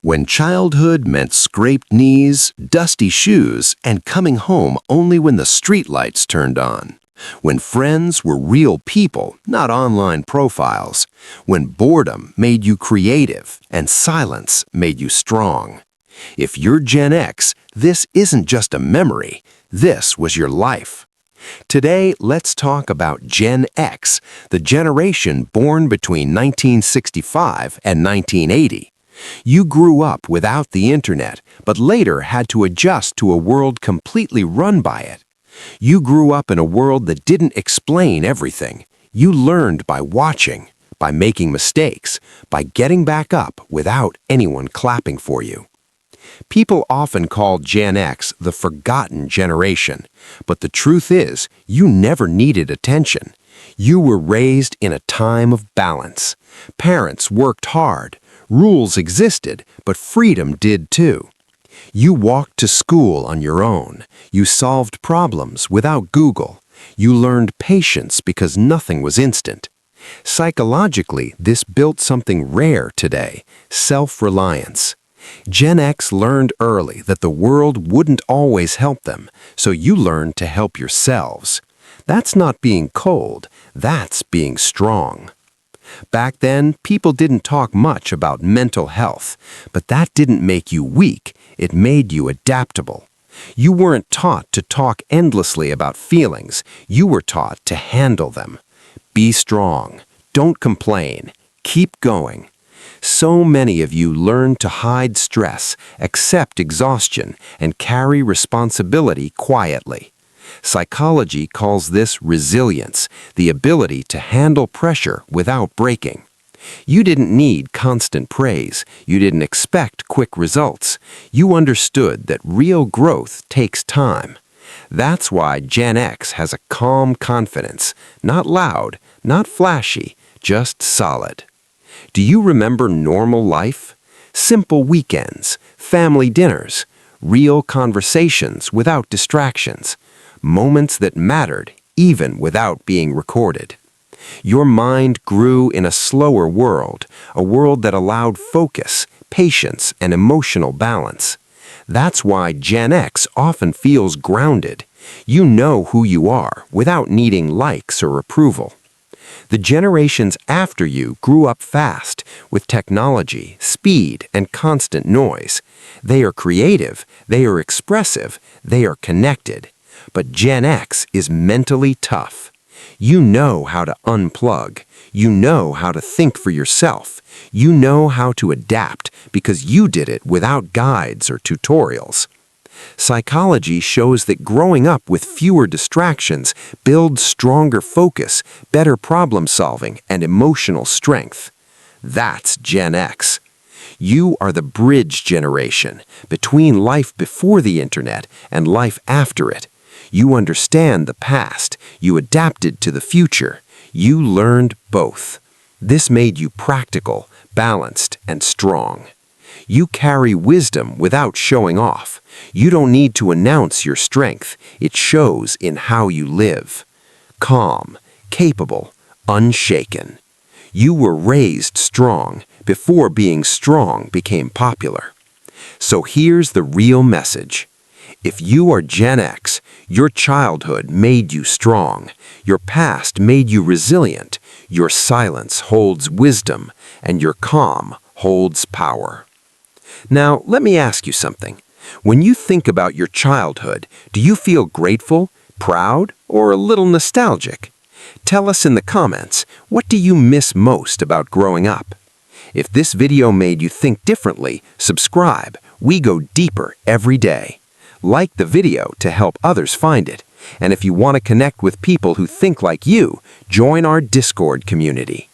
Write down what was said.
When childhood meant scraped knees, dusty shoes, and coming home only when the streetlights turned on. When friends were real people, not online profiles. When boredom made you creative and silence made you strong. If you're Gen X, this isn't just a memory. This was your life. Today, let's talk about Gen X, the generation born between 1965 and 1980. You grew up without the internet, but later had to adjust to a world completely run by it. You grew up in a world that didn't explain everything. You learned by watching, by making mistakes, by getting back up without anyone clapping for you. People often call Gen X the forgotten generation, but the truth is, you never needed attention. You were raised in a time of balance. Parents worked hard. Rules existed, but freedom did too. You walked to school on your own. You solved problems without Google. You learned patience because nothing was instant. Psychologically, this built something rare today: self-reliance. Gen X learned early that the world wouldn't always help them, so you learned to help yourselves. That's not being cold, that's being strong. Back then, people didn't talk much about mental health, but that didn't make you weak, it made you adaptable. You weren't taught to talk endlessly about feelings, you were taught to handle them. Be strong, don't complain, keep going. So many of you learned to hide stress, accept exhaustion, and carry responsibility quietly. Psychology calls this resilience, the ability to handle pressure without breaking. You didn't need constant praise. You didn't expect quick results. You understood that real growth takes time. That's why Gen X has a calm confidence, not loud, not flashy, just solid. Do you remember normal life? Simple weekends, family dinners, real conversations without distractions. Moments that mattered even without being recorded. Your mind grew in a slower world, a world that allowed focus, patience, and emotional balance. That's why Gen X often feels grounded. You know who you are without needing likes or approval. The generations after you grew up fast, with technology, speed, and constant noise. They are creative, they are expressive, they are connected. But Gen X is mentally tough. You know how to unplug. You know how to think for yourself. You know how to adapt because you did it without guides or tutorials. Psychology shows that growing up with fewer distractions builds stronger focus, better problem solving, and emotional strength. That's Gen X. You are the bridge generation between life before the internet and life after it. You understand the past, you adapted to the future, you learned both. This made you practical, balanced, and strong. You carry wisdom without showing off. You don't need to announce your strength, it shows in how you live. Calm, capable, unshaken. You were raised strong before being strong became popular. So here's the real message. If you are Gen X, your childhood made you strong, your past made you resilient, your silence holds wisdom, and your calm holds power. Now, let me ask you something. When you think about your childhood, do you feel grateful, proud, or a little nostalgic? Tell us in the comments, what do you miss most about growing up? If this video made you think differently, subscribe. We go deeper every day. Like the video to help others find it. And if you want to connect with people who think like you, join our Discord community.